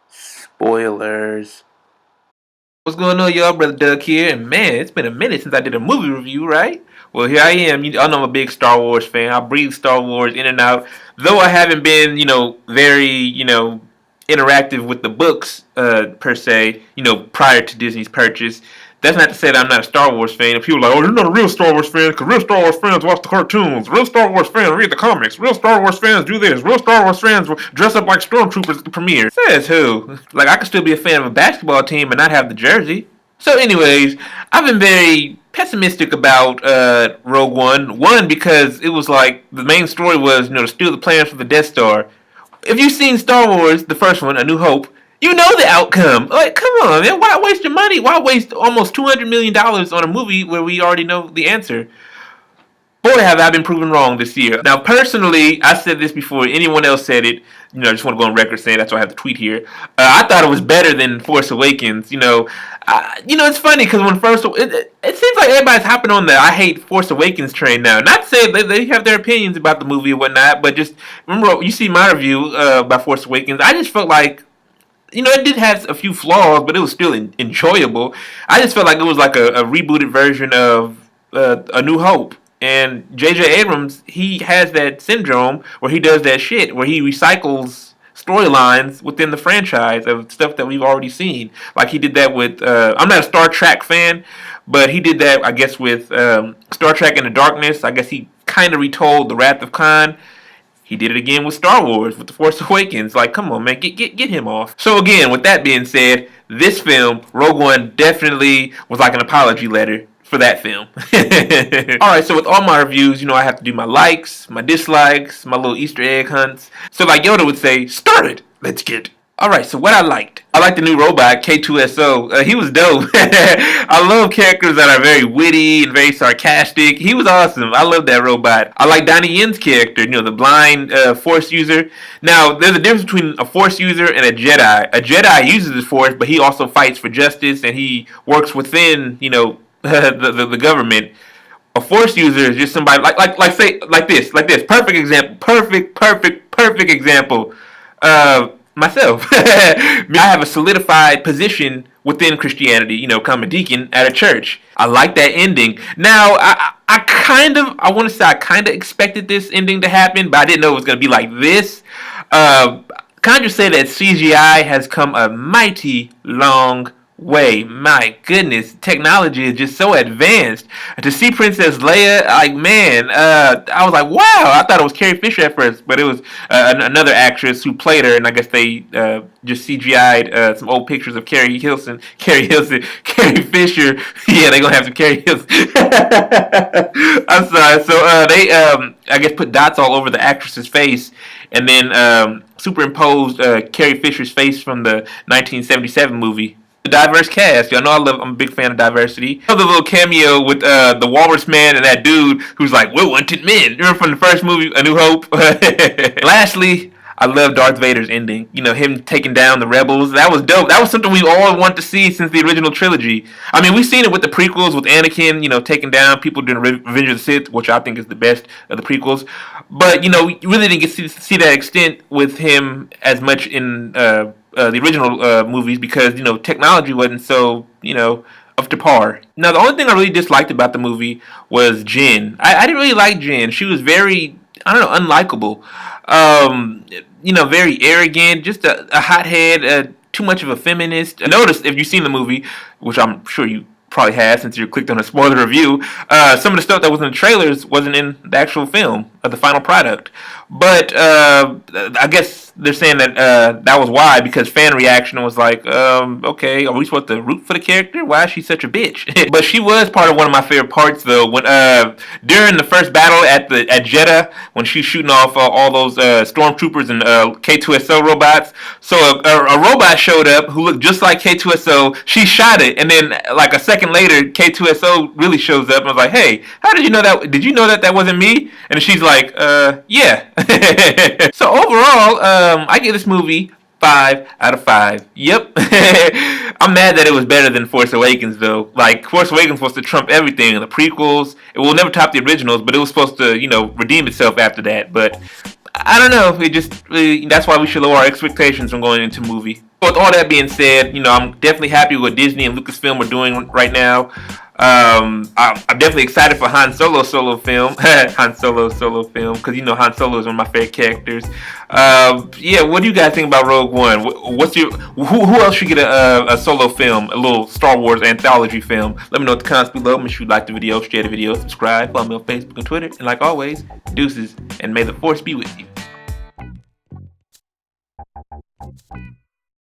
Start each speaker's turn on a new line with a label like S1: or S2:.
S1: Spoilers. What's going on, y'all? Brother Doug here, and man, it's been a minute since I did a movie review, right? Well, here I am. I know I'm a big Star Wars fan. I breathe Star Wars in and out. Though I haven't been, very, interactive with the books, per se, prior to Disney's purchase. That's not to say that I'm not a Star Wars fan. If people are like, oh, you're not a real Star Wars fan, because real Star Wars fans watch the cartoons. Real Star Wars fans read the comics. Real Star Wars fans do this. Real Star Wars fans dress up like stormtroopers at the premiere. Says who? Like, I could still be a fan of a basketball team and not have the jersey. So, anyways, I've been very pessimistic about Rogue One. One, because it was like the main story was, to steal the plans for the Death Star. If you've seen Star Wars, the first one, A New Hope, you know the outcome. Like, come on, man. Why waste your money? Why waste almost $200 million on a movie where we already know the answer? Boy, have I been proven wrong this year. Now, personally, I said this before anyone else said it. I just want to go on record saying that's why I have the tweet here. I thought it was better than Force Awakens. It's funny because it seems like everybody's hopping on the I hate Force Awakens train now. Not to say they have their opinions about the movie and whatnot, but just remember, you see my review about Force Awakens. I just felt like it did have a few flaws, but it was still enjoyable. I just felt like it was like a rebooted version of A New Hope. And J.J. Abrams, he has that syndrome where he does that shit, where he recycles storylines within the franchise of stuff that we've already seen. Like he did that with, I'm not a Star Trek fan, but he did that, I guess, with Star Trek Into Darkness. I guess he kind of retold The Wrath of Khan. He did it again with Star Wars, with The Force Awakens. Like, come on, man, get him off. So again, with that being said, this film, Rogue One, definitely was like an apology letter for that film. Alright, so with all my reviews, I have to do my likes, my dislikes, my little Easter egg hunts. So like Yoda would say, start it, let's get. Alright, so what I liked. I liked the new robot, K2SO. He was dope. I love characters that are very witty and very sarcastic. He was awesome. I love that robot. I like Donnie Yen's character, the blind Force user. Now, there's a difference between a Force user and a Jedi. A Jedi uses the Force, but he also fights for justice, and he works within, the government. A Force user is just somebody like this. Perfect example. Perfect example. Myself. I have a solidified position within Christianity, I'm a deacon at a church. I like that ending. Now, I want to say I kind of expected this ending to happen, but I didn't know it was going to be like this. Can I just say that CGI has come a mighty long way. My goodness, technology is just so advanced. To see Princess Leia, I was like, wow. I thought it was Carrie Fisher at first, but it was another actress who played her, and I guess they just CGI'd some old pictures of Carrie Fisher. Yeah, they're gonna have some Carrie Hilson. I'm sorry. So they, I guess, put dots all over the actress's face, and then superimposed Carrie Fisher's face from the 1977 movie. The diverse cast. Y'all know I'm a big fan of diversity. I love the little cameo with the Walrus Man and that dude who's like, we're wanted men. Remember from the first movie, A New Hope? Lastly, I love Darth Vader's ending. Him taking down the rebels. That was dope. That was something we all want to see since the original trilogy. I mean, we've seen it with the prequels, with Anakin, taking down people during Revenge of the Sith, which I think is the best of the prequels. But, we really didn't get to see that extent with him as much in the original movies because, technology wasn't so, up to par. Now, the only thing I really disliked about the movie was Jyn. I didn't really like Jyn. She was very, unlikable. Very arrogant, just a hothead, too much of a feminist. Notice, if you've seen the movie, which I'm sure you probably have since you clicked on a spoiler review, some of the stuff that was in the trailers wasn't in the actual film, of the final product. But I guess they're saying that that was why, because fan reaction was like, okay, are we supposed to root for the character? Why is she such a bitch? But she was part of one of my favorite parts, though, when during the first battle at Jeddah, when she's shooting off all those stormtroopers and K2SO robots. So a robot showed up who looked just like K2SO. She shot it, and then like a second later, K2SO really shows up and was like, hey, how did you know that? Did you know that wasn't me? And she's like, yeah. So overall, I give this movie 5 out of 5. Yep. I'm mad that it was better than Force Awakens, though. Like, Force Awakens was supposed to trump everything. The prequels, it will never top the originals, but it was supposed to, redeem itself after that. But I don't know. It just that's why we should lower our expectations when going into movie. With all that being said, I'm definitely happy with what Disney and Lucasfilm are doing right now. I'm definitely excited for Han Solo solo film, Han Solo solo film, because Han Solo is one of my favorite characters. Yeah, what do you guys think about Rogue One? What's your who else should get a solo film, a little Star Wars anthology film? Let me know in the comments below. Make sure you like the video, share the video, subscribe, follow me on Facebook and Twitter, and like always, deuces, and may the Force be with you.